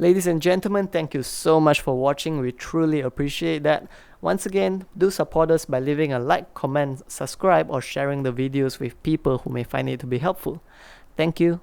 Ladies and gentlemen, thank you so much for watching. We truly appreciate that. Once again, do support us by leaving a like, comment, subscribe, or sharing the videos with people who may find it to be helpful. Thank you.